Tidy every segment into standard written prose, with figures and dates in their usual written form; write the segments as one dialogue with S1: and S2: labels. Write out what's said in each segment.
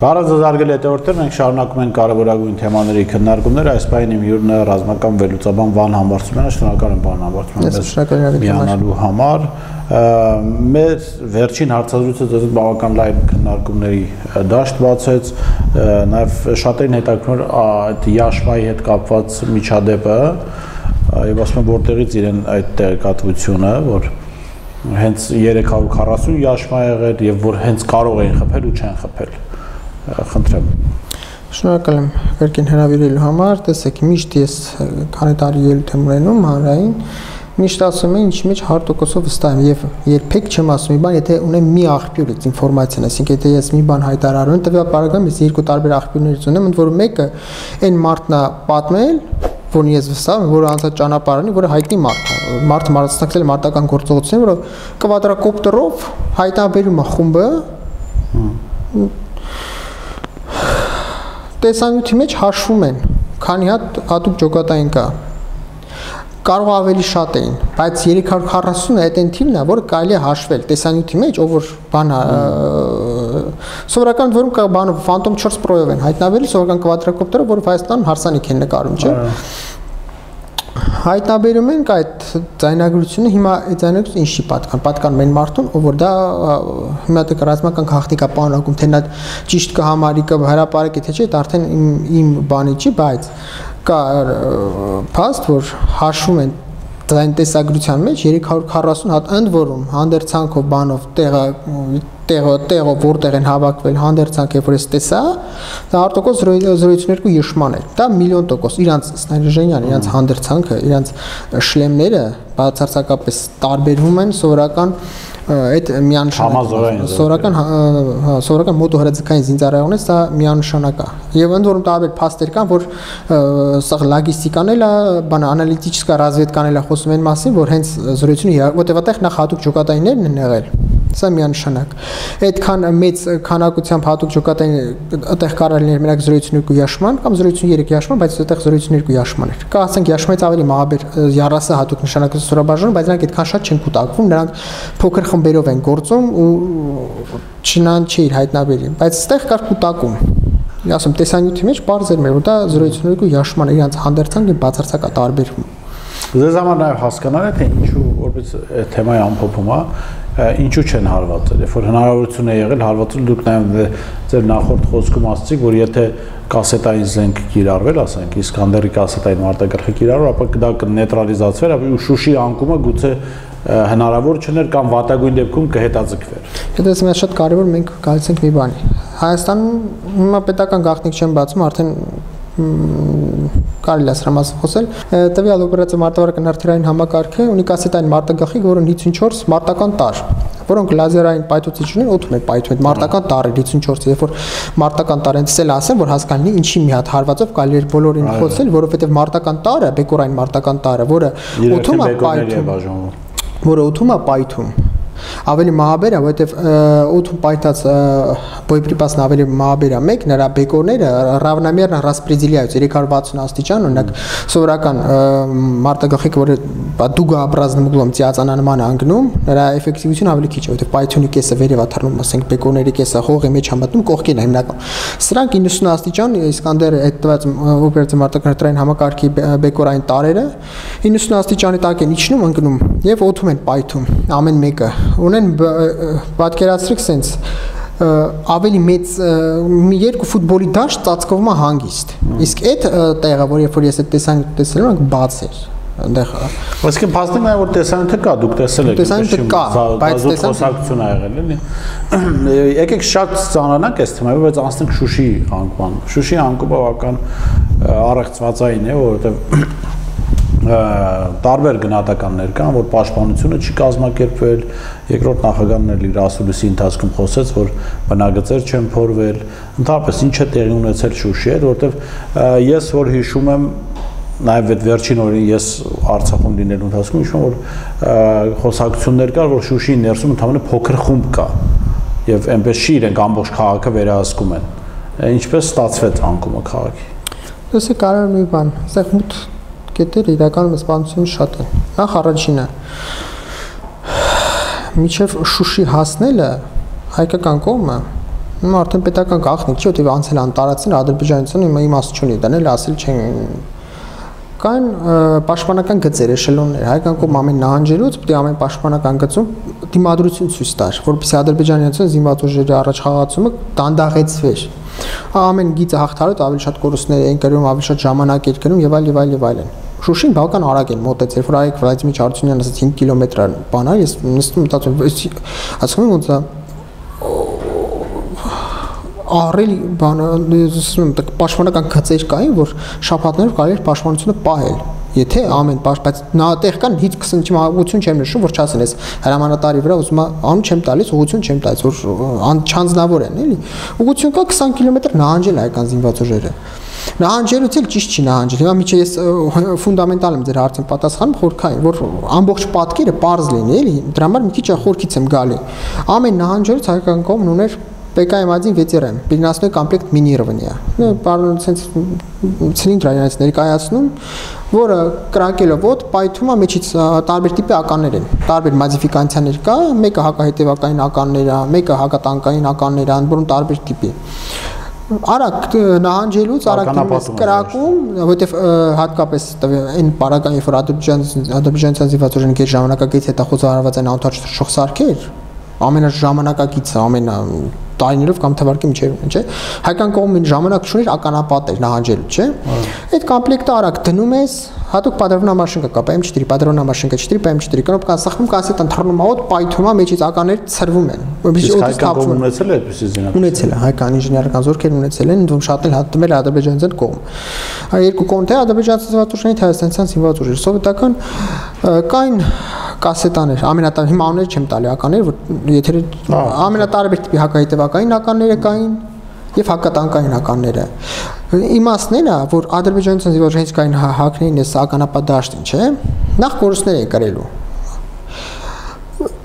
S1: Բարազազարգել հետևորդներ, մենք շարունակում ենք կարևորագույն թեմաների քննարկումները, այս պահին իմ հյուրն է ռազմական վերլուծաբան Վան Համբարձումյանը, շնորհակալ եմ պարոն Համբարձումյան միանալու համար։ Մեր վերջին հարցազրույցը դեռ բավական լայն քննարկումների դաշտ բացեց, նաև շատերին հետաքրքրում այդ Յաշվայի հետ կապված միջադեպը, եւ ասում եմ որտեղից իրեն այդ տեղեկատվությունը, որ հենց 340 Յաշվա եղել եւ որ հենց կարող էին խփել ու չեն խփել։ Խնդրեմ։
S2: Շնորհակալ եմ կրկին հրավիրելու համար, տեսեք, միշտ ես քանի տարի ելույթ եմ ունենում հանրային, միշտ ասում եմ, ինչի մեջ 100%-ով վստահ եմ եւ երբեք չեմ ասում մի բան, եթե ունեմ մի աղբյուր այդ ինֆորմացիան, այսինքն եթե ես մի բան հայտարարում եմ, տվյալ պարագայում ես երկու տարբեր աղբյուրներից ունեմ, ընդ որում մեկը այն մարդն է պատմել, որն ես վստահ եմ, որը անցած ճանապարհանի, որը հայտնի մարդ է, մարդը մասնակցել է մարտական գործողություններին, որը կվադրակոպտերով հայտնաբերում է խումբը տեսանյութի մեջ հաշվում են, քանի հատ հատուկ ջոկատային կա, կարող ավելի շատ էին, բայց 340-ը այդ այն թիվն է, որը կարելի է հաշվել տեսանյութի մեջ, ով որ բան սովորական որում կա բանը Phantom 4 Pro-ով են հայտնաբերել, սովորական կվադրակոպտերը, որը Հայաստանում հարսանիք են նկարում, չէ՞։ Հայտնաբերում ենք այդ ձայնագրությունը, հիմա այդ ձայնագրությունը ինչի պատկանում են մարդուն, ով որ դա հիմա դե ռազմական քաղաքնիկա պարունակում, թե նա ճիշտ կհամարի կա հրապարակի թե չէ, դա արդեն իմ բանի չի, բայց կա փաստ, որ հաշվում են այն տեսագրության մեջ 340 հատ ընդ որում հանդերձանքով բանով տեղը որտեղ են հավաքվել հանդերձանք երբ որ ես տեսա դա 100% իշխման էր դա 1,000,000% իրանց սնայրժենյան իրանց հանդերձանքը իրանց շլեմները բացարձակապես տարբերվում են սովորական այդ միանշանակ սովորական մոտոհրաձգային զինծառայողներից դա միանշանակ է եւ ընդ որում տարբեր փաստեր կան որ սա լոգիստիկան էլ է բան անալիտիկա ռազմետկան էլ է խոսում են մասին որ հենց զրույցությունը որտեղ այդտեղ նախ հատուկ ջոկատայիններն են եղել սա միանշանակ այդքան մեծ քանակությամբ հատուկ ջոկատային այդտեղ կարելի էր մենակ 0.2 յաշման կամ 0.3 յաշման բայց այդտեղ 0.2 յաշման էր կա ասենք յաշմայից ավելի մահաբեր 30 հատուկ նշանակություն ստորաբաժանում բայց նրանք այդքան շատ չեն կուտակվում նրանք փոքր խմբերով են գործում ու չնան չի հայտնաբերի բայց այդտեղ կար կուտակում ասում տեսանյութի մեջ բարձր մեր որ դա 0.2 յաշման է իրանց հանդերձանքը բացարձակ է տարբերվում
S1: Ձեզ համար նաև հասկանալ է թե ինչու որպես թեմայի ամփոփում է ինչու չեն հարվածել երբ որ հնարավորություն է եղել հարվածել դուք նաև ձեր նախորդ խոսքում ասացիք որ եթե կասետային զենք կիրառվել ասենք Իսկանդերի կասետային մարտակարգը կիրառվեր ապա դա կնեյտրալիզացվեր ապա Շուշի անկումը գուցե հնարավոր չներ կամ վատագույն դեպքում կհետաձգվեր
S2: Դա մեզ շատ կարևոր մենք գալիս ենք մի բանի Հայաստանում հիմա պետական գաղտնիք չեն բացում արդեն կարելի է սրա մասին խոսել տվյալ օպերացիա մարտավարական արդյունային համակարգը ունի կասետային մարտագաղթի որը 54 մարտական տար որոնք լազերային պայթուցիչ ունեն օդում են պայթում այդ մարտական տարը 54 երբ որ մարտական տարը ցել ասեմ որ հասկանալի ինչի մի հատ հարվածով կարելի է բոլորին խոսել որովհետև մարտական տարը բեկորային մարտական տարը որը օդում է պայթում որը օդում է պայթում ավելի մահաբեր է, որովհետև օդում պայթած боеприпасն ավելի մահաբեր է մեկ, նրա բեկորները равномерно распределяются 360 աստիճան, օրինակ սովորական մարտագաղթիկ, որը դուգաобразным углом ծիածանանման անգնում, նրա էֆեկտիվությունը ավելի քիչ է, որովհետև պայթյունի կեսը վերև է թռնում, ասենք բեկորների կեսը հողի մեջ համատնում, կողքին է հիմնական։ Սրանք 90 աստիճան Իսկանդեր այդ տված օպերացիա մարտական համակարգի բեկորային տարերը 90 աստիճանի տակ են իջնում, ընկնում եւ օդում են պայթում, ամեն մեկը ունեն պատկերացրեք սենց ավելի մեծ մի երկու ֆուտբոլի դաշտ ծածկվում է հանգիստ իսկ այդ տեղը որ երբ որ ես այդ տեսել եմ բաց էր այնտեղ
S1: Ոսկե փաստենք նաև որ տեսանյութը կա դուք տեսել եք
S2: տեսանյութը կա բայց
S1: տեսանյութն ա եղել էլի եկեք շատ ծանրանանք այս թեմայով բայց անցնենք Շուշի անկման Շուշի անկումը բավական առեղծվածային է որովհետև տարբեր գնահատականներ կան, որ պաշտպանությունը չի կազմակերպվել, երկրորդ նախագահն էլ իր ասուլիսի ընթացքում խոսեց, որ բնագծեր չեն փորվել, ընդհանրապես ինչ է տեղի ունեցել Շուշի հետ, որովհետև ես որ հիշում եմ նաև այդ վերջին օրին ես Արցախում լինելու ընթացքում հիշում որ խոսակցություններ կար, որ Շուշիի ներսում ընդհանրապես փոքր խումբ կա եւ այնպես չի իրենք ամբողջ քաղաքը վերահսկում են։ Ինչպես ստացվեց անկումը քաղաքի։
S2: Դասը կարևոր մի բան, այստեղ մութ կետեր իրականում սպանություն շատ են։ Նախ առաջինը միջև Շուշի հասնելը հայկական կողմը Հիմա արդեն պետական գաղտնիք չի, որտեղ անցել են տարածին ադրբեջանցիները հիմա իմաստ չունի, դնել ասել չեն կան պաշտպանական գծեր, էշելոններ, հայկական կողմ ամեն նահանջելուց պետք է ամեն պաշտպանական գծում դիմադրություն ցույց տար, որպեսզի ադրբեջանցիները զինված ուժերի առաջխաղացումը դանդաղեցվեր։ Ամեն գիծը հաղթարոտ ավելի շատ կորուստներ են կրում, ավելի շատ ժամանակ է գնում եւ այլն։ Շուշին բավական արագ են մոտեցել, որ այեք Վլադիմիր Չարությունյանը ասաց 5 կիլոմետր բան է, ես նստում մտածում, ասում եմ ոնց է առելի բանը պաշտպանական գծեր կային, որ շաբաթներով կարելի էր պաշտպանությունը պահել։ Եթե ամեն բայց նատեղ կան 5-20 ուղղություն չեմ նշում, որ չասեն ես հրամանատարի վրա ուզում անում չեմ տալիս, ուղղություն չեմ տալիս, որ չանձնավոր են, էլի։ Ուղղություն կա 20 կիլոմետր նահանջել հայկական զինված ուժերը։ Նահանջելուց էլ ճիշտ չի նահանջել։ Հիմա միջի ես ֆունդամենտալ եմ ձեր հարցին պատասխանում խորքային, որ ամբողջ պատկերը པարզ լինի, էլի։ Դրա համար մի քիչ խորքից եմ գալի։ Ամեն նահանջելուց հայկական կողմն ուներ ՊԿՄ-1 VTR-ը, переносной комплект минирования։ Պարոն ցենց ցիլինդրանից ներկայացնում, որը կրակելով ոտ պայթում է մեջից տարբեր տիպի ականներ են։ Տարբեր մոդիֆիկացիաներ կա, մեկը հակահետևակային ականներ է, մեկը հակատանկային ականներ է, որոնք տարբեր տիպի։ Արագ նահանջելուց արագ կրակում, որովհետև հատկապես այն բարական երբ որ ադրբեջանցիական զինված ուժերն գեր ժամանակակից հետախուզարարված են անթաչող սարքեր, ամենաժամանակակիցը, տարիներով կամ թվարկի միջերում, չէ։ Հայկական կողմին ժամանակ չուներ ականապատ էր նահանջելու, չէ։ Այդ կոմպլեկտը արագ դնում ես, հատուկ պատրոնամաշին կա, PM4, պատրոնամաշին կա, 4 PM4, կնոպկան սախվում կասետան թռնում է, պայթում է, մեջից ականներ ցրվում են։
S1: Հայկական կողմը ունեցել է այդպիսի զինակ։
S2: Ունեցել է, հայկական ինժեներական զորքեր ունեցել են, դու շատ էլ հատվել է ադրբեջանցիական կողմ։ Երկու կողմ թե ադրբեջանցիական զինված ուժերից, հայաստանցիական զինված ուժեր, սովետական կային կասետաներ, ամենատարբեր հիմա անուններ չեմ տալի ականներ, որ եթե ամենատարբեր տիպի հակահետևակային ականները կային եւ հակատանկային ականները։ Իմաստն է, որ ադրբեջանցիական զինված ուժերից կային հակներին էս ականապատ դաշտին, չէ։ Նախ կորուստներ են կրելու։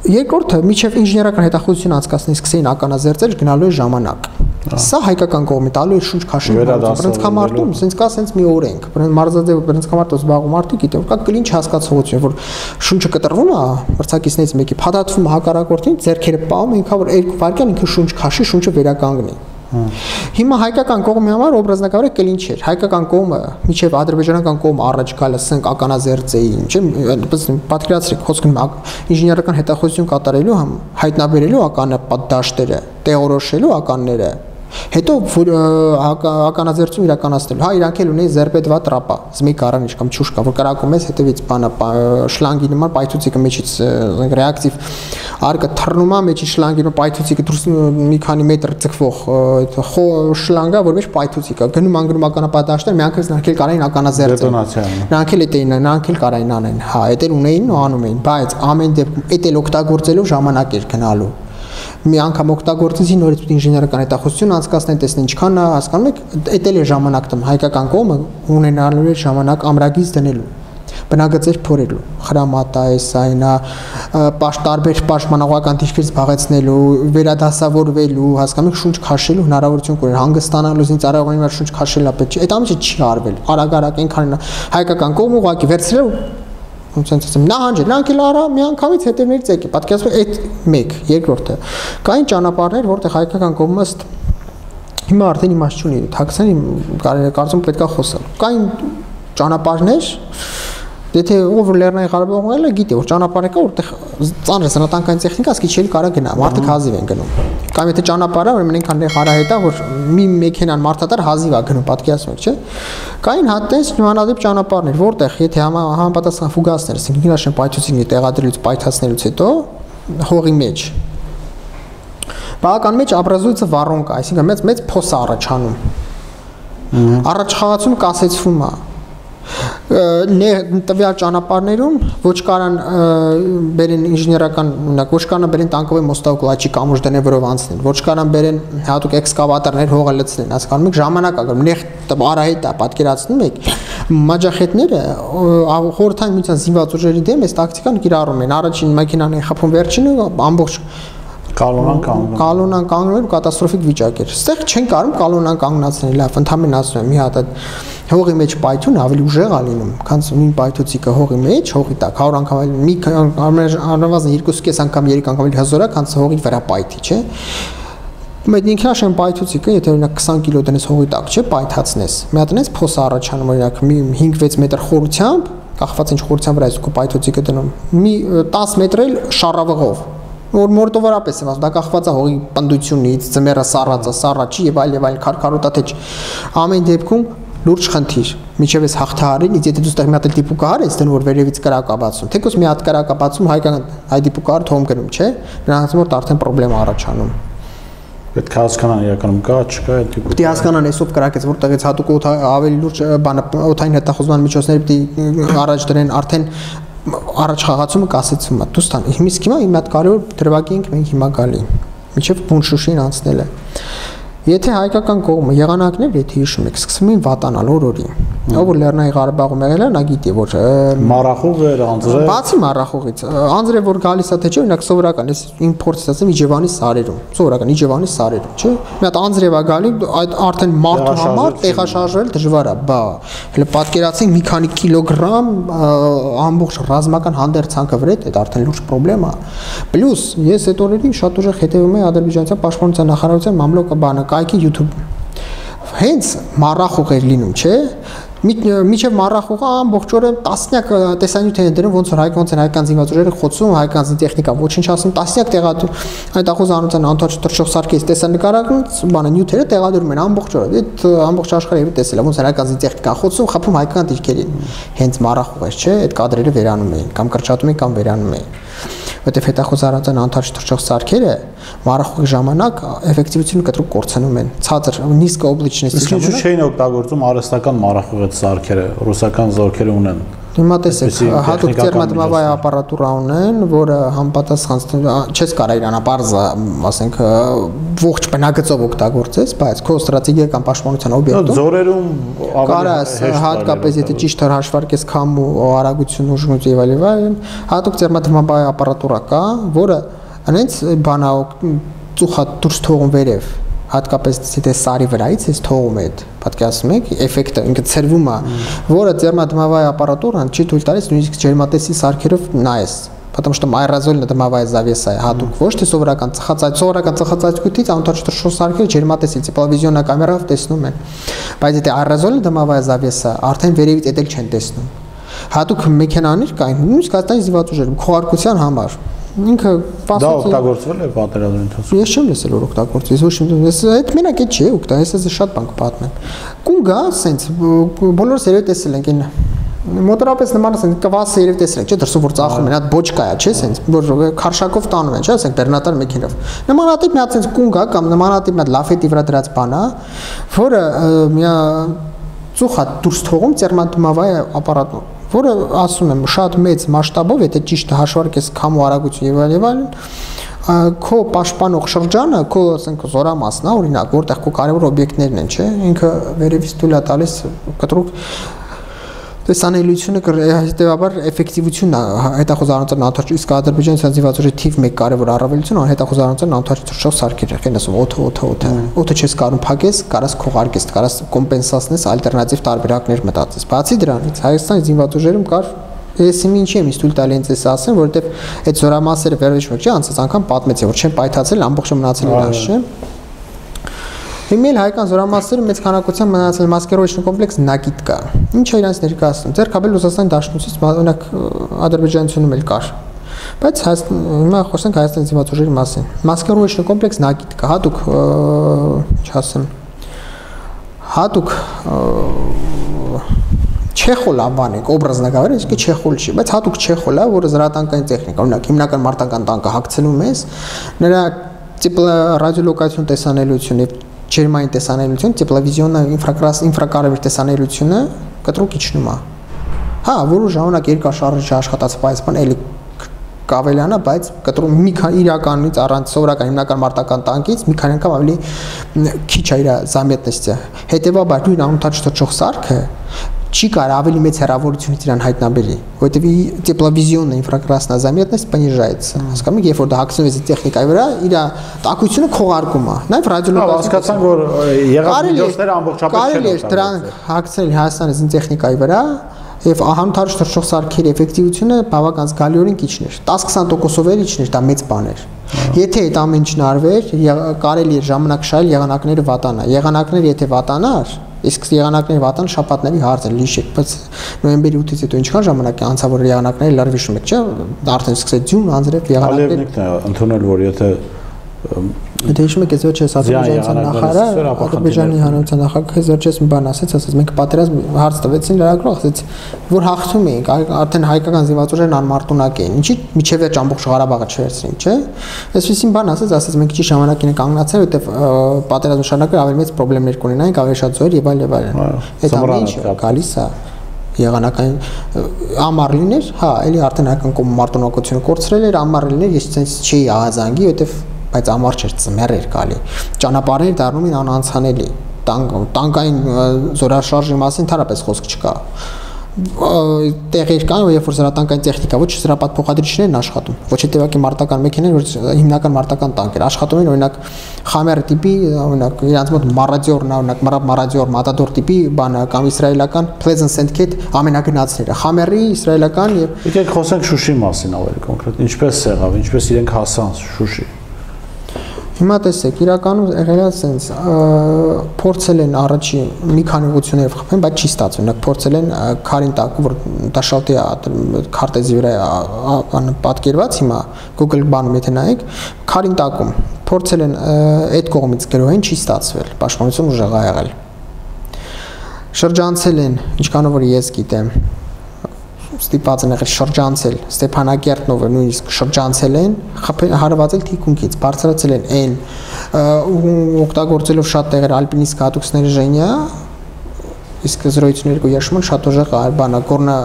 S2: Երկրորդը միջև ինժեներական հետախուզություն անցկացնելիս սկսեին ականազերծել գնալու ժամանակ։ Սա հայկական կողմի տալու է շունչ քաշել։ Բռնցքամարտում, ասենց կա ասենց մի օրենք։ Մարզաձև բռնցքամարտով զբաղվում մարդիկ գիտեն, որ կա կլինչ հասկացողություն, որ շունչը կտրվում է, մրցակիցներից մեկի փաթաթվում հակառակորդին, ձեռքերը պահում, ինքա որ 2 վայրկյան ինքը շունչ քաշի, շունչը վերականգնի։ Հիմա հայկական կողմի համար օբրազնակավարը կլինչ էր։ Հայկական կողմը միջև ադրբեջանական կողմը առաջ գալը սենք ականազերծեին, չէ՞, պատկերացրեք, խոսքում ինժեներական հետախուզություն կատարելու համ հայտնաբերելու ականապատ դաշտերը, տեղորոշելու ականները, հետո ականազերծում իրականացնելու։ Հա, իրանք էլ ունեն զերբեդվա տրապա, զմի կարանիչ կամ չուշկա, որ կրակում ես հետևից բանը շլանգի նման պայթուցիկը մեջից ռեակտիվ արկը թռնում է մեջի շլանգի պայթուցիկը դուրս մի քանի մետր ձգվող շլանգա, որ մեջ պայթուցիկը գնում անգնում ականապատաշտեր, մի անգամ նրանք էլ կարային ականազերծել։ Նրանք էլ էտեին, նրանք էլ կարային անեն։ Հա, էտել ունեին ու անում էին, բայց ամեն դեպքում էտել օգտագործելով ժամանակ էր գնալու։ Մի անգամ օգտագործեցի նորից ինժեներական հետախուզություն անցկացնել, տեսնեն ինչքան հասկանում եք, էտել է ժամանակ տամ հայկական կողմը ունենալու է ժամանակ ամրագից դնելու, բնագծեր փորելու, խրամատա է, սայնա, տարբեր պաշտպանողական դիրքեր զբաղեցնելու, վերադասավորվելու, հասկանում եք, շունչ քաշելու հնարավորություն կուներ, հանգստանալու զինծառայողների վրա շունչ քաշելա պետք չէ, այդ ամենը չի արվել, արագ այնքան հայկական կողմը ուղղակի վերցրել ոնց ասեմ նահանջել, նրանք էլ արա մի անգամից հետևներից եկի, պատկերացրեք այդ մեկ, երկրորդը։ Կային ճանապարհներ, որտեղ հայկական կողմը հիմա արդեն իմաստ չունի, թաքցան կարծում պետքա խոսալ։ Կային ճանապարհներ, եթե ով Լեռնային Ղարաբաղում ելը գիտի, որ ճանապարհը կա, որտեղ ծանր զինատանկային տեխնիկա ասկի չէի կարա գնա, մարդիկ հազիվ են գնում։ Կամ եթե ճանապարհը, ուրեմն այնքան հարահետ է, որ մի մեքենան մարդատար հազիվ է գնում, պատկերացնում եք, չէ։ Կային հատես նմանատիպ ճանապարհներ, որտեղ եթե համապատասխան ֆուգասներ, ինքնաշեն պայթուցիկի տեղադրելուց պայթացնելուց հետո հողի մեջ բավական մեջ ապրազույցը վառոնք, այսինքն մեծ փոս է առաջանում։ Առաջխաղացումը կասեցվում է։ Տվյալ ճանապարհներում ոչ կարան բերեն ինժեներական, ոչ կարան բերեն տանկովի մոստով կլաչի կամուշ դնել որով անցնել, ոչ կարան բերեն հատուկ էքսկավատորներ հողը լցնեն, հասկանում եք, ժամանակ ա գնում, նեղ արահետ է, պատկերացնում եք, մաջախետները խորհրդային միության զինված ուժերի դեմ այս տակտիկան կիրառում են, առաջին մեքենան են խփում, վերջինը ամբողջ կալոնան կանգնել կատաստրոֆիկ վիճակ էր։ Ստեղ չեն կարում կալոնան կանգնացնել, լավ, ընդհանրապես ասում եմ, մի հատ հողի մեջ պայթուն ավելի ուժեղ է լինում, քան նույն պայթուցիկը հողի մեջ, հողի տակ 100 անգամ ավելի մի առնվազն 2.5 անգամ 3 անգամ ավելի հզոր է, քան հողի վրա պայթի, չէ։ Այդ ինքնաշեն պայթուցիկը, եթե օրինակ 20 կիլո դնես հողի տակ, չէ, պայթացնես։ Մի հատ այնպես փոս առաջանում օրինակ 5-6 մետր խորությամբ, կախված ինչ խորության վրա է պայթուցիկը դնում։ Մի 10 մետր էլ շարավղով։ Որ մորտովարապես եմ ասում, դա կախված է հողի պնդությունից, ձմեռը սառածը, սառաճի եւ այլ քարքարոտա թե ամեն դեպքում լուրջ խնդիր։ Միջև էս հաղթահարին, եթե դու ստեղ մի հատ դիպուկահար ես դնում, որ վերևից կրակաբացում, թեկուզ մի հատ կրակաբացում հայկական հայ դիպուկահար թողում գնում, չէ՞։ Նրանց մոտ արդեն խնդրեմ առաջանում։
S1: Պետք է հասկանան իրականում կա, չկա այդ դիպուկը։
S2: Պետք է հասկանան այսով կրակեց, որտեղից հատուկ ավելի լուրջ բանը օթային հետախուզման միջոցները պետք է առաջ դրեն արդեն առաջ խաղացումը կասեցում է։ Դու ստան, իսկ հիմա մի հատ կարևոր դրվագի ենք մենք հիմա գալի։ Միջև Բունշուշին անցնել է։ Եթե հայկական կողմը եղանակներ, եթե հիշում եք, սկսում են վատանալ օր-օրի։ Ով որ Լեռնային Ղարաբաղում եղել է, նա գիտի, որ
S1: մառախուղ էր, անձրև։
S2: Բացի մառախուղից, անձրև որ գալիս է թե չէ, օրինակ սովորական, ես իմ փորձից ասեմ Իջևանի սարերում, սովորական Իջևանի սարերում, չէ։ Մի հատ անձրև է գալի, այդ արդեն մարդու համար տեղաշարժել դժվար է, բա։ Հələ պատկերացնենք մի քանի կիլոգրամ ամբողջ ռազմական հանդերձանքը վրա, դա արդեն լուրջ խնդրեմ է։ Պլյուս ես այդ օրերին շատ ուժեղ հետևում եմ Ադրբեջանցի պաշտպանության նախարարության մամլոկը բանը կայքի YouTube հենց մառախուղ էր լինում, չէ։ Միջև մառախուղը ամբողջ օրը տասնյակ տեսանյութ են դրում, ոնց որ հայկական զինված ուժերը խոցում, հայկական տեխնիկա ոչինչ ասում, տասնյակ հետախուզ անության անթաչ թռչող սարքից տեսանկարակն, բանը նյութերը տեղադրում են ամբողջ օրը։ Այդ ամբողջ աշխարհը տեսել է, ոնց հայկական տեխնիկա խոցում, խփում հայկական դիրքերին։ Հենց մառախուղ էր, չէ, այդ կադրերը վերանում էին, կամ կրճատում էին, կամ վերանում էին։ Որտեղ հետախուզ առանցան անթաչ թռչող սարքերը մառախուղի ժամանակ էֆեկտիվությունը կտրուկ կորցնում են։ Ցածր նիսկա օբլիչնեսի
S1: ժամանակ։ Իսկ ինչու չէին օգտագործում արհեստական մառախուղի սարքերը, ռուսական զորքերը ունեն։
S2: Հիմա տեսեք, հատուկ տերմատմավայ ապարատուրա ունեն, որը համապատասխան չես կարող իրան ապարզը, ասենք, ողջ բնագծով օգտագործես, բայց քո ստրատեգիական պաշտպանության օբյեկտում
S1: զորերում
S2: կարաս հատկապես եթե ճիշտ հաշվարկես քամու արագություն ուժգնություն եւ այլն, հատուկ տերմատմավայ ապարատուրա կա, որը այնց բանա ծուխա դուրս թողում վերև հատկապես եթե սարի վրայից էս թողում է այդ պատկերացնում եք էֆեկտը ինքը ցրվում է որը տերմոդմավայ ապարատուրան չի թույլ տալիս նույնիսկ ջերմատեսի սարքերով նայես потому что аэрозольная дымовая завеса հատուկ ոչ թե սովորական ծխածայցկույթից անթաչ թռչող սարքերը ջերմատեսի տեխնոլոգիոնա կամերով տեսնում են բայց եթե аэрозольная дымовая завеса արդեն վերևից էդել չեն տեսնում հատուկ մեքենաներ կային նույնիսկ հաստատ զինված ուժերում քողարկության համար ինքը
S1: դա օգտագործվել է պատերազմի ընթացքում
S2: ես չեմ լսել որ օգտագործվի ես ոչ ես այդ մենակ է չէ օգտա ես շատ բան կպատմեմ կունգա սենց բոլորս երևի տեսել ենք այն մոտորապես նման ասենք կվասը երևի տեսել եք չէ դրսով որ ծախում են հատ բոչկա է չէ սենց որ քարշակով տանում են չէ ասենք բեռնատար մեքենով նմանատիպ մի հատ սենց կունգա կամ նմանատիպ մի հատ լաֆետի վրա դրած բան է որը մի ծուխա դուրս թողում տերմոդմավայ ապարատը որը ասում եմ շատ մեծ մասշտաբով եթե ճիշտ հաշվարկես քամու արագություն եւ այլն քո պաշտպանող շրջանը քո ասենք զորամասն է օրինակ որտեղ քո կարևոր օբյեկտներն են չէ ինքը վերևից թույլ է տալիս կտրուկ տեսանելիությունը հետեւաբար էֆեկտիվությունն է հետախուզարանության անթաչ իսկ Ադրբեջանի սանձիվացորի թիվ 1 կարևոր առավելությունը հետախուզարանության անթաչ թռչող սարքերը են ասում օթը չես կարող փակես կարաս քողարկես կարաս կոմպենսացնես ալտերնատիվ տարբերակներ մտածես բացի դրանից Հայաստանի զինված ուժերում կար ես ինչի եմ իստուլ տալի ինձ ասեմ որովհետեւ այդ զորամասերը վերջի մեկ չի անցած անգամ պատմեցի որ չեն պայթացել ամբողջը մնացել իրաց չէ Հիմա հայկական զորամասերը մեծ քանակությամբ մնացել մասկերովիչնի կոմպլեքս Նագիտկա։ Ինչ է իրանց ներկայացնում։ Ձերքաբել Ռուսաստանի Դաշնությունից օրինակ Ադրբեջանությունում էլ կար։ Բայց հիմա խոսենք Հայաստանի զինված ուժերի մասին։ Մասկերովիչնի կոմպլեքս Նագիտկա հատուկ ինչ ասեմ հատուկ Չեխոլ ավանիկ օբրազնագավեր իսկ չեխոլ չի, բայց հատուկ չեխոլ է, որը զրատանկային տեխնիկա, օրինակ հիմնական մարտական տանկը հագցնում ես, նրա ռադիոլոկացիոն տեսանելիություն եւ ջերմային տեսանելիություն, տեխնոլոգիոնա ինֆրակարևիր տեսանելիությունը կտրուկ իջնում է։ Հա, որոշ ժամանակ երկար շարժիչ աշխատած պայծման էլի կավելանա, բայց կտրուկ մի քանի իրականից առանց սովորական հիմնական մարտական տանկից մի քանի անգամ ավելի քիչ է իր զամիետնեսը։ Հետևաբար նույն անթաչ թռչող սարքը չի կարող ավելի մեծ հեռավորությունից իրան հայտնաբերի, որովհետև тепловизионная инфракрасная заметность понижается։ Հասկանում եք, երբ որ դա հագցնում ես տեխնիկայի վրա, իր տաքությունը քողարկում է։ Նաև ռադիոլոկացիա հասկացան, որ եղած միջոցները ամբողջապես չեն կարելի է դրանք հագցնել Հայաստանի զինտեխնիկայի վրա, Եվ անհամբար թռչող սարքերի էֆեկտիվությունը բավական զգալիորեն քիչն էր 10-20%-ով էր իջներ դա մեծ բան էր եթե այդ ամեն ինչն արվեր կարելի էր ժամանակաշայել եղանակները վատանա եղանակները եթե վատանար իսկ եղանակները վատան շաբաթների հարց է լիշեք բայց նոյեմբերի 8-ից հետո ինչքան ժամանակ է անցավ որ եղանակները լրիվ հիշում եք չէ արդեն սկսեց ձյուն անձրև
S1: եղանակները ընդունել որ եթե
S2: Դե հիշում եք ես չէ Ադրբեջանի նախարար Ադրբեջանի հանրության նախագահը ես մի բան ասեց մենք պատերազմ հարց տվեցին լրագրող ասեց որ հաղթում էինք արդեն հայկական զինված ուժերն անմարտունակ էին ինչի միջև վերջ ամբողջ Ղարաբաղը չվերցրին չէ այսպեսին բան ասեց մենք ճիշտ ժամանակին ենք կանգնացել որտեվ պատերազմը շարունակել ավելի մեծ խնդիրներ կունենայինք ավելի շատ զոհեր եւ այլ այդ ամենը գալիս է եղանակային ամառ լիներ հա էլի արդեն հայկական կողմը մարտունակությունը կորցրել էր ամառ լիներ ես ցենց չի ահազանգի որտեվ բայց ամառ չէր ծմեր էր գալի ճանապարհները դառնում են անանցանելի տանկային զորաշարժի մասին թարապես խոսք չկա տեղեր կան երբ որ զրատանկային տեխնիկա ոչ զրապատ փոխադրիչներն աշխատում ոչ հետևակի մարտական մեքենաներ որ հիմնական մարտական տանկեր աշխատում են օրինակ խամեր տիպի օրինակ իրանց մոտ մարադիորն օրինակ մարադիոր մատադոր տիպի բանը կամ իսրայելական Pleasant Sandcat ամենագնացները խամերի իսրայելական եւ
S1: եկեք խոսենք Շուշի մասին ավելի կոնկրետ ինչպես եղավ ինչպես իրենք հասան Շուշի
S2: Հիմա տեսեք, իրականում եղել է sense փորձել են առաջի մի քանի ուղություններ խփեն, բայց չի ստացվում։ Նրանք փորձել են քարին տակ, որ դաշալտի քարտեզի վրա պատկերված հիմա Google բանում եթե նայեք, քարին տակում փորձել են այդ կողմից գրոհեն, չի ստացվել։ Պաշտպանություն ուժեղ ա եղել։ Շրջանցել են, ինչքանով որ ես գիտեմ, ստիպված են եղել շրջանցել Ստեփանակերտնովը նույնիսկ շրջանցել են հարվածել թիկունքից բարձրացել են այն օգտագործելով շատ տեղեր ալպինիստ հատուցները Ժենիա իսկ 0.2 երշման շատ ուժեղ բանա գորնա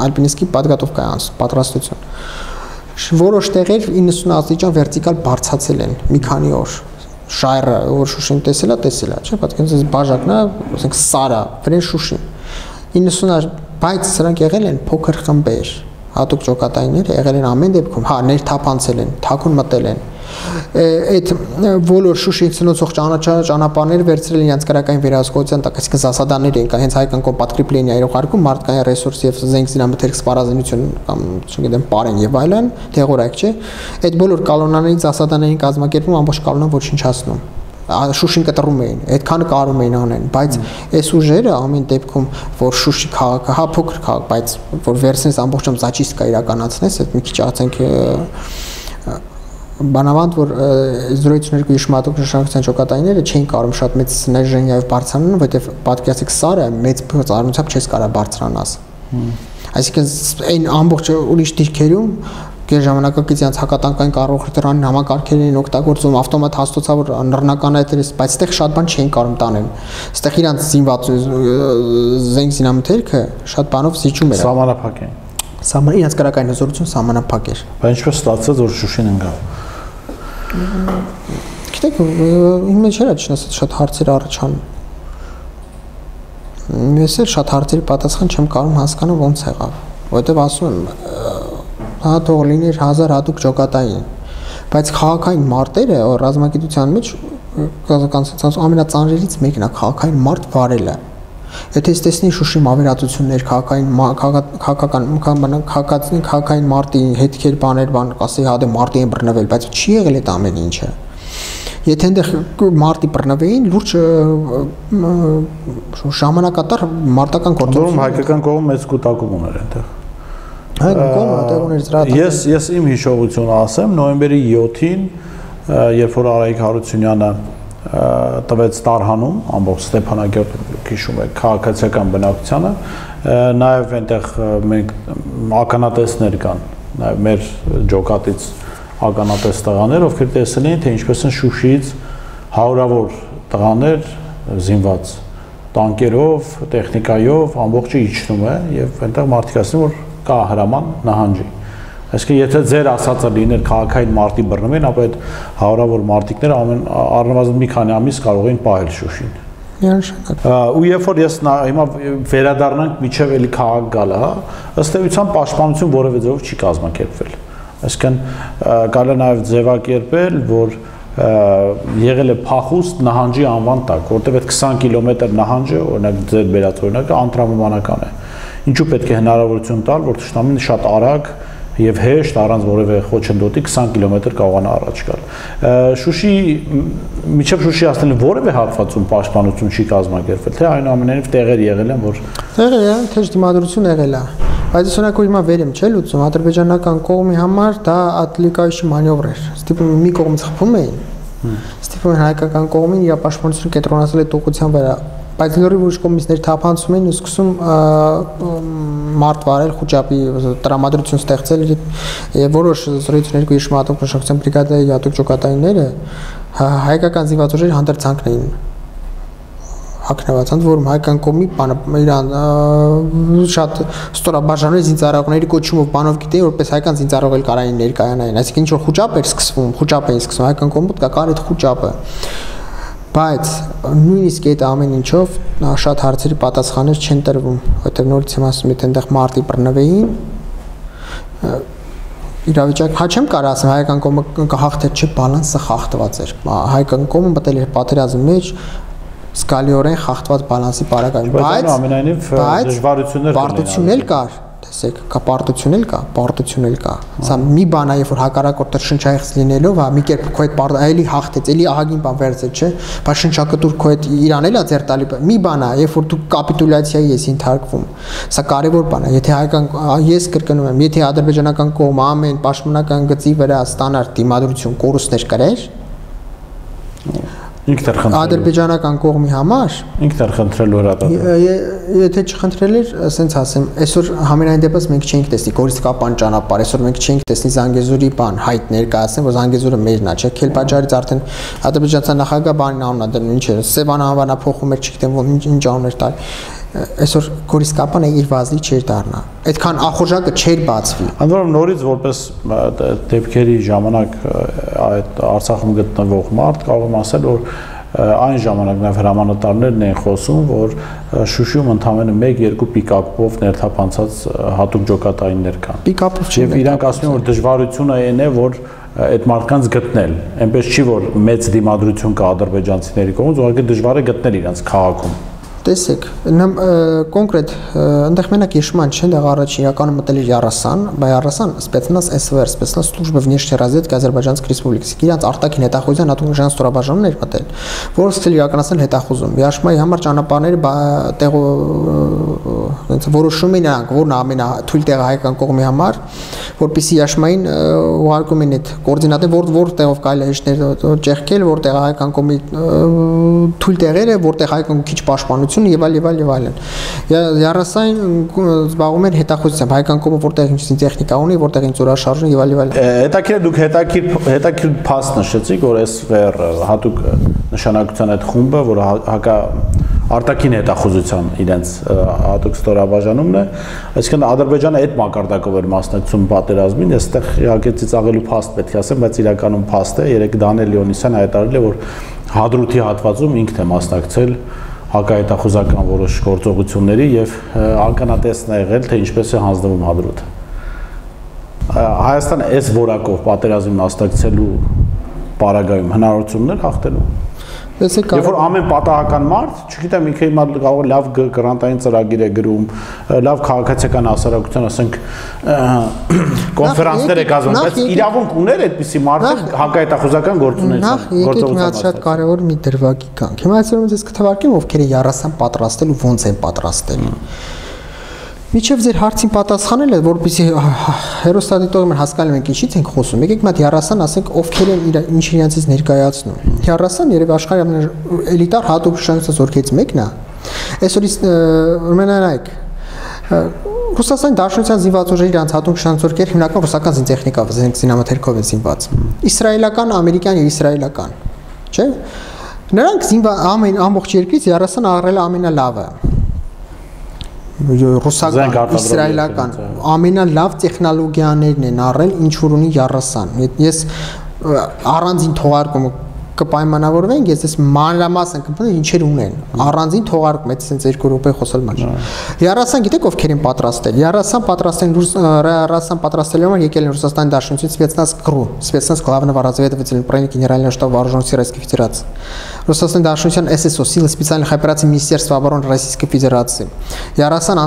S2: ալպինիստի պատգատովկա պատրաստություն որոշ տեղեր 90 աստիճան վերտիկալ բարձացել են մի քանի օր շայրը որ Շուշին տեսել է չէ պատկերացրեք բաժակն է ասենք սարա վրան Շուշին 90 բայց սրանք եղել են փոքր խմբեր հատուկ ճոկատայիններ եղել են ամեն դեպքում հա ներթափանցել են թաքուն մտել են այդ բոլոր Շուշի ցնոցող ճանապարհներ վերցրել են իրենց քրակային վերահսկողության տակ այսինքն զասադաներ են կա հենց հայկական կողմ պատկրիպլենիա երողարկում մարդկային ռեսուրս եւ զենք զինամթերք սպառազինություն կամ չգիտեմ պարեն եւ այլն դեղորայք չէ այդ բոլոր կալոնաների զասադաներին կազմակերպում ամբողջ կալոնան ոչնչացնում Շուշին կտրում էին, այդքանը կարում էին անեն, բայց այս ուժերը ամեն դեպքում որ Շուշի քաղաքը հա փոքր քաղաք, բայց որ վերցնես ամբողջությամբ զաչիստկա իրականացնես, այդ մի քիչ ասենք բանավանդ որ 0.2 իշմատոկ նշանակության ճոկատայինները չէին կարում շատ մեծ ներժենիայով բարձրանան, որովհետև պատկերացեք սարը մեծ ծառայությամբ չես կարա բարձրանաս։ Այսինքն այն ամբողջ ուրիշ դիրքերում Կեր ժամանակակից իրենց հակատանկային կառույցներն համակարգերին օգտագործում ավտոմատ հաստոցավոր նռնական այդերից, բայց այդտեղ շատ բան չէին կարող տանել։ Այդտեղ իրանց զինված զենք զինամթերքը շատ բանով զիջում էր։
S1: Սահմանափակ են։
S2: Սահման իրենց քրակային հզորություն սահմանափակ էր։
S1: Բայց ինչպես ստացվեց որ Շուշին ընկավ։
S2: Գիտեք, ինձ չէր աչքնասած շատ հարցեր առաջանում։ Ես էլ շատ հարցերի պատասխան չեմ կարող հասկանալ ոնց եղավ, որովհետև ասում եմ հա թող լիներ 1000 հատուկ ճոկատային, բայց քաղաքային մարտերը ռազմագիտության մեջ ամենածանրերից մեկն է քաղաքային մարտ վարելը։ Եթե տեսնի Շուշի մավերածություններ, քաղաքային մարտի հետքեր, բաներ, բան, ասի հա դե մարտի են բռնվել, բայց չի եղել այդ ամեն ինչը։ Եթե այնտեղ մարտի բռնվեին, լուրջ ժամանակատար մարտական
S1: գործողություն հայկական կողմը մեծ կուտակում ուներ այնտեղ։
S2: Հայկական կողմը այդտեղ ուներ զրահ։
S1: Ես իմ հիշողությունը ասեմ, նոյեմբերի 7-ին, երբ որ Արայիկ Հարությունյանը տվեց Տարհանում, ամբողջ Ստեփանակերտ քիշում եք քաղաքացիական բնակչությանը, նաև այնտեղ մենք ականատեսներ կան, նաև մեր ջոկատից ականատես տղաներ, ովքեր տեսել էին, թե ինչպես են Շուշիից հարյուրավոր տղաներ զինված տանկերով, տեխնիկայով ամբողջը իջնում է եւ այնտեղ մարդիկ ասում որ կա հրաման նահանջի։ Այսինքն եթե ձեր ասածը լիներ քաղաքային մարտի բռնվեն, ապա այդ հարյուրավոր մարտիկները առնվազն մի քանի ամիս կարող էին պահել Շուշին։ Ու երբ որ ես հիմա վերադառնանք միջև էլի քաղաք գալը, հա, ըստ էության պաշտպանություն որևէ ձևով չի կազմակերպվել։ Այսինքն կարելի է նաև ձևակերպել, որ եղել է փախուստ նահանջի անվան տակ, որտեղ այդ 20 կիլոմետր նահանջը, օրինակ ձեր բերած օրինակը անտրամաբանական է։ ինչու պետք է հնարավորություն տալ, որ թշնամին շատ արագ եւ հեշտ առանց որևէ խոչընդոտի 20 կիլոմետր կարողանա առաջ գալ։ Շուշի միջև Շուշի հասնելը որևէ հատվածում պաշտպանություն չի կազմակերպվել, թե այնուամենայնիվ տեղեր եղել են, որ
S2: տեղեր են, թե դիմադրություն եղել է։ Բայց օրինակ հիմա վեր եմ չէ լուծում, ադրբեջանական կողմի համար դա ատլիկայში մանևր էր։ Ստիպում մի կողմից խփում էին։ Ստիպում են հայկական կողմին իր պաշտպանությունը կենտրոնացնել այդ ուղղության վրա։ Բայց լրիվ ուրիշ կողմից ներթափանցում էին ու սկսում մարդ վարել, խոճապի տրամադրություն ստեղծել եւ որոշ զրույցներ գիշմատող քննարկության բրիգադայի յատուկ ճոկատայինները հայկական զինված ուժերի հանդերձանքն էին հակնվածանց, որում հայկական կողմի իրան շատ ստորաբաժանվել զինծառայողների կոչումով բանով գիտեին, որպես հայկական զինծառայողել կարային ներկայանային, այսինքն ինչ որ խոճապ էր սկսվում, խոճապ էին սկսվում, հայկական կողմը կար այդ խոճապը։ Բայց նույնիսկ այդ ամեն ինչով շատ հարցերի պատասխաններ չեն տրվում, որտեղ նորից եմ ասում, եթե այնտեղ մարտի բռնվեին, իրավիճակ հա չեմ կարող ասեմ հայկական կողմը կհաղթեր, չէ, բալանսը խախտված էր։ Հայկական կողմը մտել էր պատերազմի մեջ զգալիորեն խախտված բալանսի պարագայում, բայց դժվարություններ
S1: պարտություններ
S2: կար, տեսեք, կա պարտություն էլ կա։ Սա մի բան է, երբ որ հակառակորդը շնչայց լինելով, հա, մի կերպ քո այդ այլի հաղթեց, էլի ահագին բան վերցել, չէ, բայց շնչակտուր քո այդ իրան էլա ձեր տալի։ Մի բան է, երբ որ դու կապիտուլյացիայի ես ենթարկվում։ Սա կարևոր բան է, եթե ես կրկնում եմ, եթե ադրբեջանական կողմը ամեն պաշտպանական գծի վրա ստանար դիմադրություն կորուստներ կրեր, ադրբեջանական կողմի համար
S1: ինքն էր խնդրելու հրատապը։
S2: Եթե չխնդրել էր, ասենց ասեմ, այսօր համենայն դեպս մենք չենք տեսնի Գորիսկապան ճանապարհ, այսօր մենք չենք տեսնի Զանգեզուրի բան, հայտ ներկայացնեն, որ Զանգեզուրը մերն է, չէ՞, Քելպաջարից արդեն ադրբեջանցի նախագահ բանին անունն է դնում, ինչ է, Սևան անվանա փոխում էր, չգիտեմ ինչ անուններ տալ։ Այսօր Գորիսկապանը իր վազլի չէր դառնա։ Այդքան ախորժակը չէր բացվի։
S1: Անդրոն նորից որպես դեպքերի ժամանակ այդ Արցախում գտնվող մարդ կարող եմ ասել, որ այն ժամանակ նաև հրամանատարներն են խոսում, որ Շուշիում ընդամենը 1-2 պիկապով ներթափանցած հատուկ ջոկատայիններ կան։
S2: Պիկապով չէ։
S1: Եվ իրանք ասում են, որ դժվարությունը այն է, որ այդ մարդկանց գտնել։ Այնպես չի, որ մեծ դիմադրություն կա ադրբեջանցիների կողմից, ուղղակի դժվար է գտնել իրանց քաղաքում։
S2: Տեսեք, կոնկրետ այնտեղ մենակ Ешման չէ, այնտեղ առաջին իրականում մտել էր Յարասան, բայց Յարասան спецназ СВР, спецназ служба внешней разведки Ադրբեջանской Республики։ Իրանց արտաքին հետախուզության հատուկ նշան ստորաբաժանումն էր մտել, որը սկսել իրականացնել հետախուզում։ Յաշմայի համար ճանապարհները այնց որոշում են նրանք, որն ամենաթույլ տեղը հայկական կողմի համար, որպեսզի Յաշմային ուղարկում են այդ կոորդինատը, որտեղով կարելի է հեշտներ ճեղքել, որտեղ հայկական կողմի թույլ տեղերը, որտեղ հայկական քիչ պաշտպանություն եւ այլն։ Յարասային զբաղվում են հետախուզությամբ, հայկական կողմը որտեղ ինչ տեխնիկա ունի, որտեղ ինչ զորաշարժ եւ այլն։
S1: Հետաքրքիր դուք հետաքրքիր փաստ նշեցիք, որ SVR հատուկ նշանակության այդ խումբը, որ արտաքին հետախուզության իրենց հատուկ ստորաբաժանումն է, այսինքն Ադրբեջանը այդ մակարդակով էր մասնակցում պատերազմին, այստեղ իհարկե ծիծաղելու փաստ պետք է ասեմ, բայց իրականում փաստ է։ Երեք Դանիել Լեոնիսյանը հայտարարել է, որ Հադրութի հատվածում ինքն է մասնակցել հակահետախուզական որոշ գործողությունների եւ ականատեսն է եղել, թե ինչպես է հանձնվում Հադրութը։ Հայաստանը այս որակով պատերազմին մասնակցելու պարագայում հնարավորություններ հաղթելու։ Երբ որ ամեն պատահական մարդ, չգիտեմ, ինքը հիմա կարող է լավ գրանտային ծրագիր է գրում, լավ քաղաքացիական հասարակության, ասենք, կոնֆերանսներ է կազմում, բայց իրավունք ուներ այդպիսի մարդը հակահետախուզական գործունեություն։
S2: Նախ եկեք մի շատ կարևոր մի դրվագի կանք։ Հիմա այսօր ես կթվարկեմ ովքեր է Յարասան պատրաստել ու ոնց են պատրաստել։ Միջև ձեր հարցին պատասխանել է, որպեսզի հերոստատիտողը հասկանալի ենք ինչից ենք խոսում։ Եկեք մի հատ Յարասան ասենք ովքեր են ինչ իրենցից ներկայացնում։ Յարասան երևի աշխարհի ամենաէլիտար հատուկ շանսը զորքերից մեկն է։ Այսօր ուրեմն Ռուսաստանի Դաշնության զինված ուժերի իրանց հատուկ շանսորքեր հիմնական ռուսական զինտեխնիկով, զինամթերքով են զինված։ Իսրայելական, ամերիկյան եւ իսրայելական, չէ՞։ Նրանք ամբողջ երկրից Յարասան աղրել ամենալավը։ Ռուսական, իսրայելական ամենալավ տեխնոլոգիաներն են առել, ինչ որ ունի Յարասան։ Ես առանձին թողարկում կպայմանավորվենք, ես մանրամասն կպտեմ ինչեր ունեն։ Առանձին թողարկում, այդ sense 2 րոպե խոսալ մաջ։ Յարասան գիտեք ովքեր են պատրաստել։ Յարասան պատրաստելու համար եկել են Ռուսաստանի Դաշնությունից спецназ ԿՌՈΥ, спецназ главного разведывательного управления Генерального штаба вооруженных сил Российской Федерации։ Ռուսաստանի Դաշնության ՍՍՕ Силы специальных операций Министерства обороны Российской Федерации Յարասան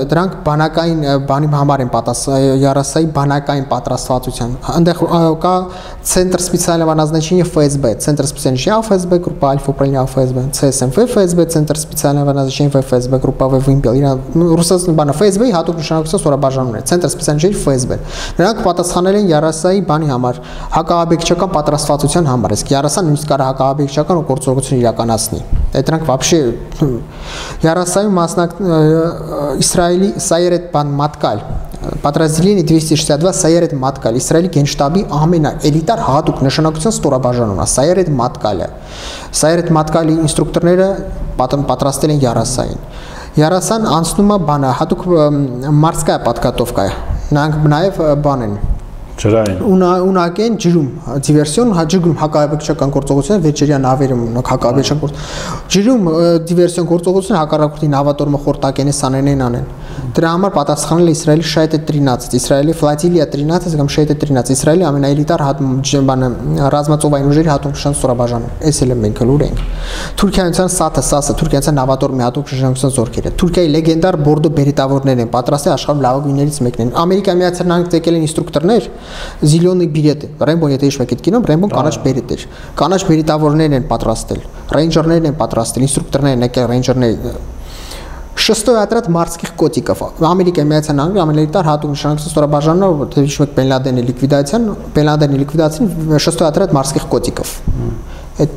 S2: դրանք բանակային բանի համար են Յարասայի բանակային պատրաստվածության այնտեղ կա Центр специального назначения ФСБ Центр специального ФСБ группа Альфа управления ФСБ ЦСМФ ФСБ Центр специального назначения ФСБ группа ՎИМПЕЛ Ռուսաստանի բանը ФСԲ-ի հատուկ նշանակության ստորաբաժանումն է Центр специального ФСБ նրանք պատասխանել են Յարասայի բանի համար հակաաբեկչական պատրաստվածության համար իսկ Յարասան նույնիսկ կարող հակաաբեկչական գործողություն իրականացնի դրանք вообще Յարասայում մասնակ Իսրայելի Սայերետ բան մատկալ Подразделение 262 Սայերետ մատկալ Իսրայելի գենշտաբի ամենաէլիտար հատուկ նշանակության ստորաբաժանումն է Սայերետ մատկալը Սայերետ մատկալի ինստրուկտորները պատրաստել են Յարասային Յարասան անցնում է բանը հատուկ մорская подготовка նրանք նաև բան են
S1: ջրային
S2: ունակեն ջրում դիվերսիոն ջրում հակաաբեկչական գործողություն վերջերյան նավերում հակաաբեկչական ջրում դիվերսիոն գործողություն հակառակորդի նավատորմը խորտակենի սանենեն անեն դրա համար պատասխանել է Իսրայելի Շայտե 13 Իսրայելի Ֆլոտիլիա 13 կամ Շայտե 13 Իսրայելի ամենաէլիտար բանը ռազմածովային ուժերի հատուկ շան ստորաբաժանում էս էլ մենք լուր ենք Թուրքիայցան ՍԱՏ Թուրքիայցան նավատորմի հատուկ շրջանցության զորքերը Թուրքիայի լեգենդար բորդո բերետավորներն են պատրաստել աշխարհում լավագույններից մեկն են Ամերիկայի Միացյալ Նահանգները եկել են ինստրուկտորներ Զիլյոնի բիրետ Ռեմբո եթե հիշում եք այդ կինոն Ռեմբոն կանաչ բերետ էր կանաչ բերետավորներն են պատրաստել ռեյնջերներն են պատրաստել ինստրուկտորներն եկել ռեյնջերներ Шестой отряд морских котиков. Америка Միացյալ Նահանգների ամենաէլիտար հատուկ նշանակության ստորաբաժանումը, թե հիշում եք Բեն Լադենի լիկվիդացիան, шестой отряд морских котиков. Այդ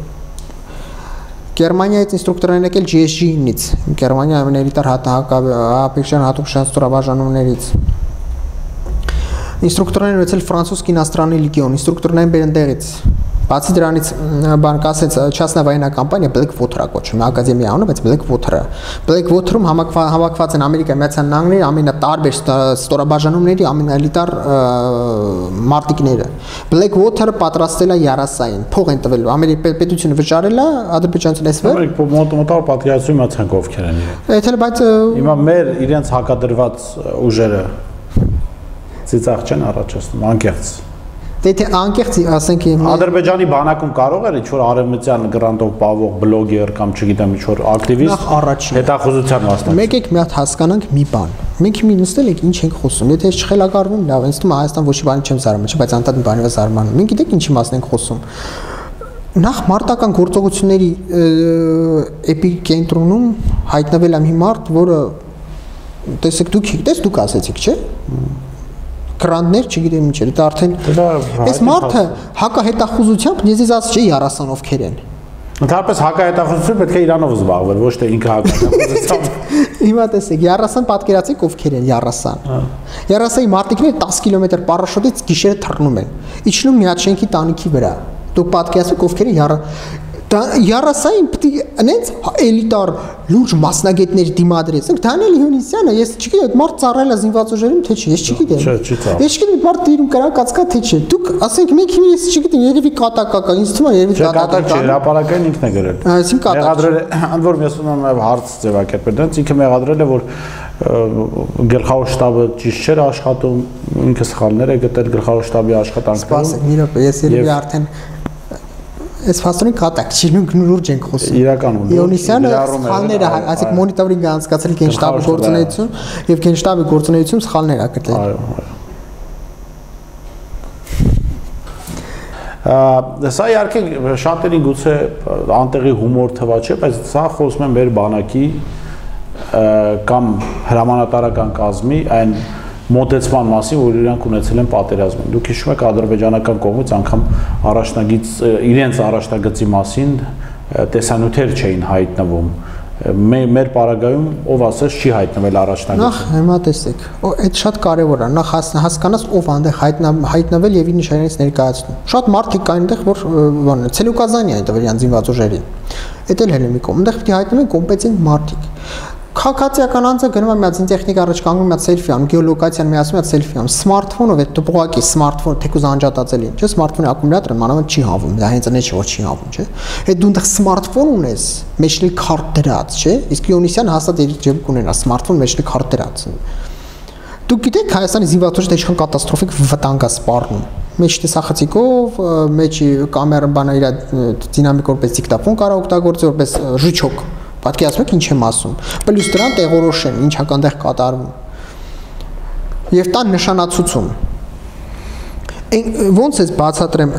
S2: Գերմանիայից ինստրուկտորներ են եկել GSG-նից, Գերմանիայի ամենաէլիտար հատուկ նշանակության ստորաբաժանումներից. Ինստրուկտորներ ունեցել ֆրանսուզ կինաստրանի լեգիոն, ինստրուկտորներին բերեն դեղից. Բացի դրանից բան կասեց частная военная компания Blackwater-ը կոչվում է ակադեմիա անունը, բայց Blackwater-ը Blackwater-ում հավաքված են Ամերիկայի Միացյալ Նահանգների ամենատարբեր ստորաբաժանումների ամենաէլիտար մարտիկները։ Blackwater-ը պատրաստել է Յարասային, փող են տվել, Ամերիկայի պետությունը վճարել է, Ադրբեջանցին էսվեր։
S1: Մոտավոր պատկերացում իմացանք ովքեր են իրենք։
S2: Այդ էլ բայց
S1: հիմա մեր իրենց հակադրված ուժերը ծիծաղ չեն առաջացնում, անկեղծ։
S2: Դե անկեղծ ասենք
S1: Ադրբեջանի բանակում կարող էր ինչ-որ արևմտյան գրանտով պահվող բլոգեր կամ չգիտեմ ինչ-որ ակտիվիստ հետախուզության մասնակցել։
S2: Մեկ եք մի հատ հասկանանք մի բան։ Մենք մի նստել ենք ինչ ենք խոսում։ Եթե ես չխելագարվում, լավ, ինձ թվում է Հայաստան ոչի բանի չեմ զարմանում, չէ՞, բայց անդադ մի բանի զարմանում։ Մենք գիտեք ինչի մասին ենք խոսում։ Նախ մարտական գործողությունների էպիկենտրոնում հայտնվել է մի մարդ, որը տեսեք դուք ասեցիք, չէ՞։ Կրանտներ, չգիտեմ ինչ էր, դա արդեն այս մարդը հակահետախուզությամբ ես ասացի չէ 30 ովքեր են։
S1: Ընդհանրապես հակահետախուզությունը պետք է Իրանով զբաղվեր, ոչ թե ինքը հակահետախուզությամբ։
S2: Հիմա տեսեք 30 պատկերացեք ովքեր են 30։ 30-ի մարտիկները 10 կիլոմետր պարաշոտից գիշերը թռնում են։ Իջնում մի հատ շենքի տանիքի վրա։ Դուք պատկերացեք ովքեր են 30-ին պիտի այնց էլիտար լուրջ մասնագետների դիմադրեց։ Դանիել Հյունիսյանը, ես չգիտեմ, այդ մարդ ծառայել է զինված ուժերում, թե չէ, ես չգիտեմ։ Ես չգիտեմ, մարդ դիրում կրակացկա թե չէ։ Դուք ասենք մեկ հիմա ես չգիտեմ, երևի կատակակա, ինձ թվում է երևի
S1: կատակ չէ, հրապարակային ինքն է գրել։
S2: Այսինքն կատակ։
S1: Մեղադրել է, ընդ որում ես ունեմ նաև հարց ձևակերպել, դրանց ինքը մեղադրել է, որ գլխավոր շտաբը ճիշտ չէր աշխատում, ինքը սխալներ է գտել գլխավոր շտաբի աշխատանքներում։
S2: Սպասեք, մի րոպե, ես երևի արդեն Այս ֆաստորին կատակ չի լուրջ ենք խոսում։
S1: Իրականում
S2: Հյունիսյանը սխալները, այսինքն մոնիտորինգ անցկացրել գենշտաբի գործունեություն եւ գենշտաբի գործունեություն սխալներ ա գտել։
S1: Այո։ Սա իհարկե շատերին գուցե անտեղի հումոր թվա չէ, բայց սա խոսում է մեր բանակի կամ հրամանատարական կազմի այն մոտեցման մասին, որ իրանք ունեցել են պատերազմում։ Դուք հիշում եք ադրբեջանական կողմից անգամ առաջնագիծ իրենց առաջնագծի մասին տեսանյութեր չէին հայտնվում։ Մեր պարագայում ով ասես չի հայտնվել առաջնագծը։
S2: Նախ հիմա տեսեք, այդ շատ կարևոր է։ Նախ հասկանաս ով այնտեղ հայտնվել եւ իր նշաններից ներկայացնում։ Շատ մարդիկ կային այնտեղ, որ բանն է, ցելյուկազանի այնտեղ իրան զինված ուժերին։ Էդ էլ հենց մի կողմ։ Այնտեղ պիտի հայտնվեն կոմպետենտ մարդիկ։ Քաղաքացիական անձը գնում է մի հատ տեխնիկա առաջ կանգնում է սելֆի անում, գեոլոկացիան մի ասում է սելֆի անում, սմարթֆոնով է տպողակի սմարթֆոն թեկուզ անջատածելի, չէ՞, սմարթֆոնի ակումուլյատորը մանավանդ չի հանվում, դա հենց այնպես որ չի հանվում, չէ՞։ Այդ դու այնտեղ սմարթֆոն ունես, մեջլի քարտ դրած, չէ՞, իսկ Իոնիսյան հաստատ իր ջեբք ունենա սմարթֆոն մեջլի քարտ դրած։ Դուք գիտեք Հայաստանի զինված ուժերը ինչքան կատաստրոֆիկ վտանգ է սպառնում։ մեջ տեսախցիկով, մեջ կամերան բանը իր դինամիկ որպես դիկտաֆոն կարող օգտագործել որպես ժուչոկ։ Պատկերացնում եք ինչ եմ ասում։ Պլյուս դրան տեղորոշեն ինչ հականտեղ կատարվում։ Եվ տան նշանացուցում։ Ոնց էս բացատրեմ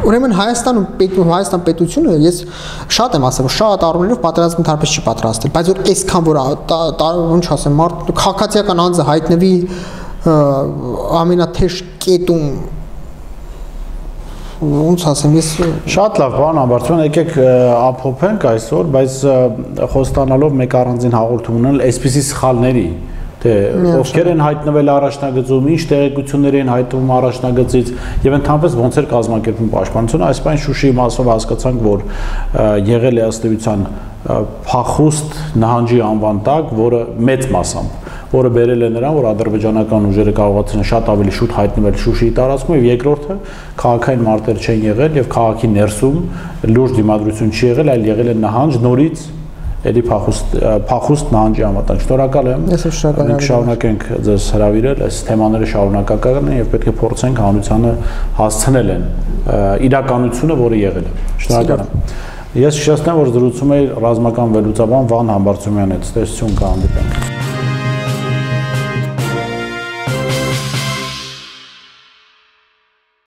S2: Ուրեմն Հայաստան պետությունը ես շատ եմ ասել, շատ առումներով պատերազմի թարպես չի պատրաստել, բայց որ այսքան որ ինչ ասեմ, մարդ քաղաքացիական անձը հայտնվի ամենաթեժ կետում ոնց ասեմ, ես
S1: շատ լավ բան ամբարձման եկեք ամփոփենք այսօր, բայց խոստանալով մեկ առանձին հաղորդում ունենալ այսպիսի սխալների ովքեր են հայտնվել առաջնագծում, ինչ տեղեկություններ են հայտնվում առաջնագծից եւ ընդհանրապես ոնց էր կազմակերպվում պաշտպանությունը, այս բան Շուշիի մասով հասկացանք, որ եղել է ըստ էության փախուստ նահանջի անվան տակ, որը մեծ մասամբ որը բերել է նրան, որ ադրբեջանական ուժերը կարողացան շատ ավելի շուտ հայտնվել Շուշիի տարածքում եւ երկրորդը քաղաքային մարտեր չեն եղել եւ քաղաքի ներսում լուրջ դիմադրություն չի եղել, այլ եղել է նահանջ նորից Էլի փախուստ նահանջի համատակ։ Շնորհակալ եմ։
S2: Ես շնորհակալ եմ։
S1: Շարունակենք ձեզ հրավիրել, այս թեմաները շարունակական են եւ պետք է փորձենք հանրությանը հասցնել են իրականությունը, որը եղել է։ Շնորհակալ եմ։ Ես հիշեցնեմ, որ զրուցում էի ռազմական վերլուծաբան Վան Համբարձումյանի հետ։ Տեսություն կհանդիպենք։